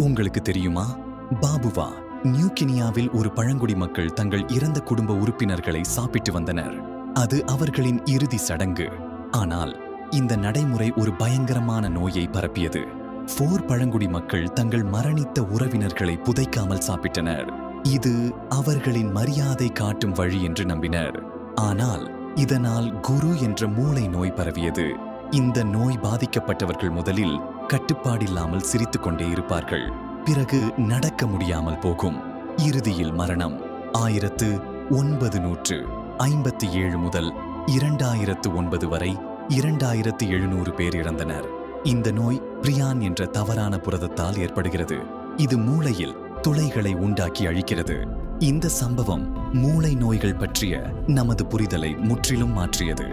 உங்களுக்கு தெரியுமா? பாபுவா நியூகினியாவில் ஒரு பழங்குடி மக்கள் தங்கள் இறந்த குடும்ப உறுப்பினர்களை சாப்பிட்டு வந்தனர். அது அவர்களின் இறுதி சடங்கு. ஆனால் இந்த நடைமுறை ஒரு பயங்கரமான நோயை பரப்பியது. 4 பழங்குடி மக்கள் தங்கள் மரணித்த உறவினர்களை புதைக்காமல் சாப்பிட்டனர். இது அவர்களின் மரியாதை காட்டும் வழி என்று நம்பினர். ஆனால் இதனால் குரு என்ற மூளை நோய் பரவியது. இந்த நோய் பாதிக்கப்பட்டவர்கள் முதலில் கட்டுப்பாடில்லாமல் சிரித்துக்கொண்டே இருப்பார்கள். பிறகு நடக்க முடியாமல் போகும். இறுதியில் மரணம். 1957 முதல் 2009 வரை 2700 பேர் இறந்தனர். இந்த நோய் பிரியான் என்ற தவறான புரதத்தால் ஏற்படுகிறது. இது மூளையில் துளைகளை உண்டாக்கி அழிக்கிறது. இந்த சம்பவம் மூளை நோய்கள் பற்றிய நமது புரிதலை முற்றிலும் மாற்றியது.